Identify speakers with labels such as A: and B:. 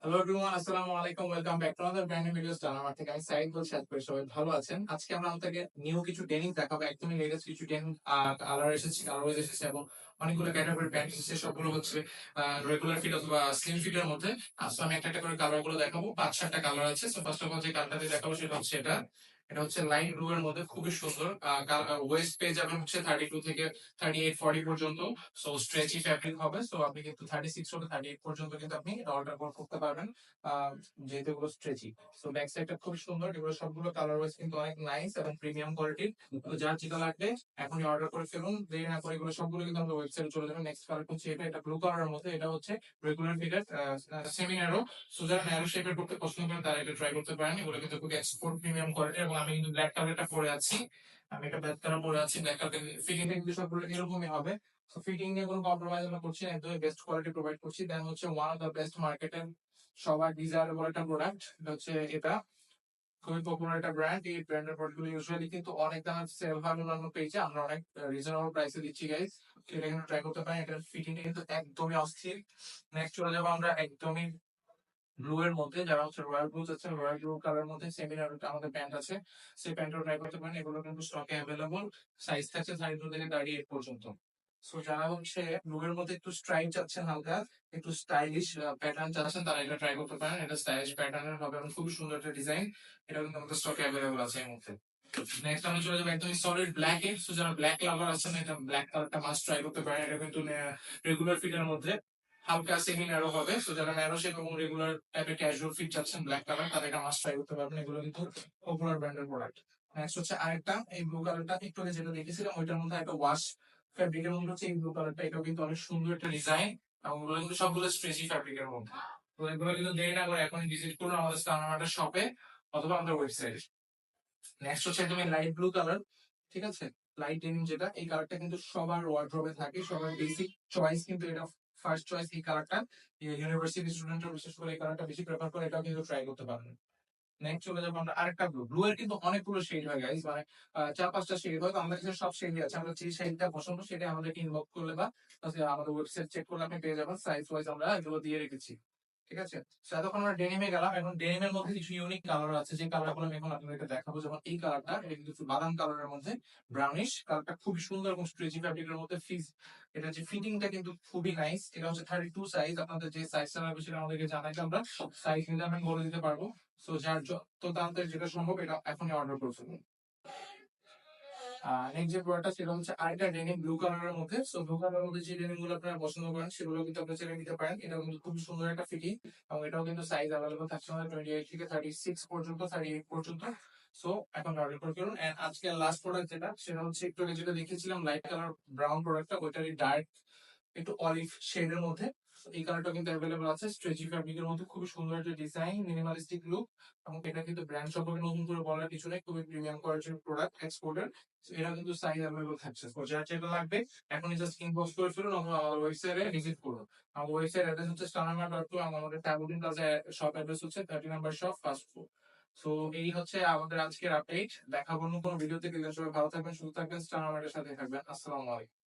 A: Hello everyone, আসসালামু আলাইকুম। Welcome back to another brand new video star. আমার থেকে আমি সাইদ বলছি। আশা করি সবাই ভালো আছেন। আজকে আমরা আপনাকে নিউ কিছু ডেনিম দেখাবো। একদমই লেটেস্ট কিছু ডেনিম কালার এসেছে, কালারওয়াইজ এসেছে এবং অনেকগুলো ক্যাটাগরি প্যান্ট এসেছে। সবগুলো হচ্ছে রেগুলার ফিট অথবা স্লিম ফিটের মধ্যে। আজকে আমি একটা একটা করে কালার গুলো দেখাবো। 5-7টা কালার আছে। সো ফার্স্ট অফ অল যে কালারটা দেখাবো সেটা হচ্ছে এটা। এটা হচ্ছে লাইট ব্লু এর মধ্যে, খুবই সুন্দর। ওয়েস্ট পেয়ে যাবেন হচ্ছে 32 থেকে 38-40 পর্যন্ত। সো স্ট্রেচি ফ্যাব্রিক হবে। সো আপনি কিন্তু 36 থেকে 38 পর্যন্ত কিন্তু আপনি অর্ডার করতে পারবেন, আহ, যেহেতু এগুলো স্ট্রেচি। সো ব্যাক সাইডটা খুব সুন্দর। এগুলো সবগুলো কালার ওয়াইজ কিন্তু অনেক নাইস এবং প্রিমিয়াম কোয়ালিটির। তো যার যেটা লাগবে এখনই অর্ডার করে ফেলুন, দেরি না করে। এগুলো সবগুলো কিন্তু আমাদের ওয়েবসাইটে চলে যাবে। নেক্সট কালার হচ্ছে এটা। এটা ব্লু কালারের মধ্যে। এটা হচ্ছে রেগুলার ফিটের সেমি ন্যারো। সো যারা ন্যারো শেপের করতে পছন্দ করেন তারা এটা ট্রাই করতে পারেন। এগুলো কিন্তু খুব এক্সপোর্ট প্রিমিয়াম কোয়ালিটি। এবং আমি কিন্তু ব্ল্যাক কালারটা পরে আছি। আমি এটা ব্ল্যাক কালার পরে আছি। ব্ল্যাক কালার ফিটিংটা কিন্তু সবগুলো এরকমই হবে। তো ফিটিং নিয়ে কোনো কম্প্রোমাইজ আমরা করছি না, একদমই বেস্ট কোয়ালিটি প্রোভাইড করছি। দেন হচ্ছে ওয়ান অফ দ্য বেস্ট মার্কেটের সবার ডিজায়ারেবল একটা প্রোডাক্ট। এটা হচ্ছে এটা খুবই পপুলার একটা ব্র্যান্ড। এই ব্র্যান্ডের প্রোডাক্টগুলো ইউজুয়ালি কিন্তু অনেক দাম সেল হয় অন্যান্য পেজে, আমরা অনেক রিজনেবল প্রাইসে দিচ্ছি গাইস। এটা কিন্তু ট্রাই করতে পারেন। এটার ফিটিংটা কিন্তু একদমই অস্থির। নেক্সট চলে যাবো আমরা একদমই ব্লু এর মধ্যে। যারা হচ্ছে রয়্যাল ব্লু আছে, রয়্যাল ব্লু কালার মধ্যে সেমিনার আমাদের প্যান্ট আছে, সেই প্যান্টও ট্রাই করতে পারেন। এগুলো কিন্তু স্টকে অ্যাভেলেবল। সাইজ থাকছে 32 থেকে 38 পর্যন্ত। সো যারা হচ্ছে ব্লু এর মধ্যে একটু স্ট্রাইপ চাচ্ছেন, হালকা একটু স্টাইলিশ প্যাটার্ন চাচ্ছেন, তারা এটা ট্রাই করতে পারেন। এটা স্টাইলিশ প্যাটার্নের হবে এবং খুবই সুন্দর একটা ডিজাইন। এটা কিন্তু আমাদের স্টকে অ্যাভেলেবল আছে এই মুহূর্তে। নেক্সট আমরা চলে যাবো একদম সলিড ব্ল্যাক এ। সো যারা ব্ল্যাক লাভার আছেন, এটা ব্ল্যাক কালারটা মাস্ট ট্রাই করতে পারেন। এটা কিন্তু রেগুলার ফিটের মধ্যে হালকা সেমি ন্যারো হবে। সো যারা ন্যারো শেপ এবং রেগুলার টাইপের ক্যাজুয়াল ফিট চাচ্ছেন ব্ল্যাক কালার, তারা এটা মাস্ট ট্রাই করতে পারবেন। এগুলো কিন্তু পপুলার ব্র্যান্ডের প্রোডাক্ট। নেক্সট হচ্ছে আরেকটা, এই ব্লু কালারটা একটু আগে যেটা দেখেছিলাম ওইটার মধ্যে একটা ওয়াশ ফ্যাব্রিকের মধ্যে হচ্ছে এই ব্লু কালারটা। এটাও কিন্তু অনেক সুন্দর একটা ডিজাইন এবং ওগুলো কিন্তু সবগুলো স্ট্রেচি ফ্যাব্রিকের মধ্যে। তো এগুলো কিন্তু দেরি না করে এখন ভিজিট করুন আমাদের স্টারমার্টের শপে অথবা আমাদের ওয়েবসাইটে। নেক্সট হচ্ছে তুমি লাইট ব্লু কালার, ঠিক আছে? লাইট ডেনিম যেটা, এই কালারটা কিন্তু সবার ওয়ার্ড্রোবে থাকে, সবার বেসিক চয়েস কিন্তু এটা। ফার্স্ট চয়েস এই কালারটা। ইউনিভার্সিটি স্টুডেন্টরা বিশেষ করে এই কালারটা বেশি প্রেফার করে। এটাও কিন্তু ট্রাই করতে পারবেন। নেক্সট চলে যাবো আমরা আরেকটা ব্লু। ব্লু এর কিন্তু অনেকগুলো শেড হয় গাইস, মানে 4-5টা শেড হয়। তো আমাদের কাছে সব শেডই আছে। আমরা যে শেডটা পছন্দ সেটা আমাদেরকে ইনবক্স করলে বা আমাদের ওয়েবসাইট চেক করলে আপনি পেয়ে যাবেন। সাইজ ওয়াইজ আমরা এগুলো দিয়ে রেখেছি, ঠিক আছে? তো এতক্ষণ আমরা ডেনিমে গেলাম, এখন ডেনিমের মধ্যে কিছু ইউনিক কালার আছে, যে কালার গুলো আমি এখন আপনাদেরকে দেখাবো। যেমন এই কালারটা, এটা কিন্তু একটু বাদাম কালারের মধ্যে, ব্রাউনিশ কালারটা, খুবই সুন্দর এবং স্ট্রেচি ফ্যাব্রিকের মধ্যে ফিজ। এটা যে ফিটিংটা কিন্তু খুবই নাইস। এটা হচ্ছে 32 সাইজ। আপনাদের যে সাইজটা লাগবে সেটা আমাদেরকে জানাইলে আমরা সাইজ কিন্তু আমি বলে দিতে পারবো। সো যার যত তাড়াতাড়ি যেটা সম্ভব এটা এখনই অর্ডার করে ফেলুন। নেক্সট যে প্রোডাক্টটা সেটা হচ্ছে আরেকটা ডেনিম ব্লু কালারের মধ্যে। সো ব্লু কালারের মধ্যে যে ডেনিম গুলো আপনারা পছন্দ করেন সেগুলো কিন্তু আপনি ছেড়ে নিতে পারেন। এটাও কিন্তু খুব সুন্দর একটা ফিটিং এবং এটাও কিন্তু সাইজ অ্যাভেলেবল থাকছে আমাদের 28 থেকে 36 পর্যন্ত, 38 পর্যন্ত। সো এখন অর্ডার করে ফেলুন। এন্ড আজকে লাস্ট প্রোডাক্ট যেটা, সেটা হচ্ছে একটু আগে যেটা দেখেছিলাম লাইট কালার ব্রাউন প্রোডাক্টটা, ওইটারই ডার্ক একটু অলিভ শেডের মধ্যে। এই কালারটা কিন্তু অ্যাভেলেবল আছে স্ট্রেচি ফ্যাব্রিকের মধ্যে। খুবই সুন্দর একটা ডিজাইন, মিনিমালিস্টিক লুক। এবং এটা কিন্তু ব্র্যান্ড সম্পর্কে নতুন করে বলার কিছু নেই, খুবই প্রিমিয়াম কোয়ালিটির প্রোডাক্ট, এক্সপোর্টের। এটা কিন্তু সাইজ অ্যাভেলেবল থাকছে। তো যার যেটা লাগবে এখনই জাস্ট ইনবক্স করে ফেলুন অথবা আমার ওয়েবসাইটে ভিজিট করুন। আমার ওয়েবসাইট অ্যাড্রেস হচ্ছে starmark.com। আমাদের ট্যাবুলিন প্লাজা শপ অ্যাড্রেস হচ্ছে 30 number shop, first floor. So এই হচ্ছে আমাদের আজকের আপডেট। দেখা অন্য কোনো ভিডিওতে। সবাই ভালো থাকবেন, সুস্থ থাকবেন, স্টারমার্কের সাথে থাকবেন। আসসালামু আলাইকুম।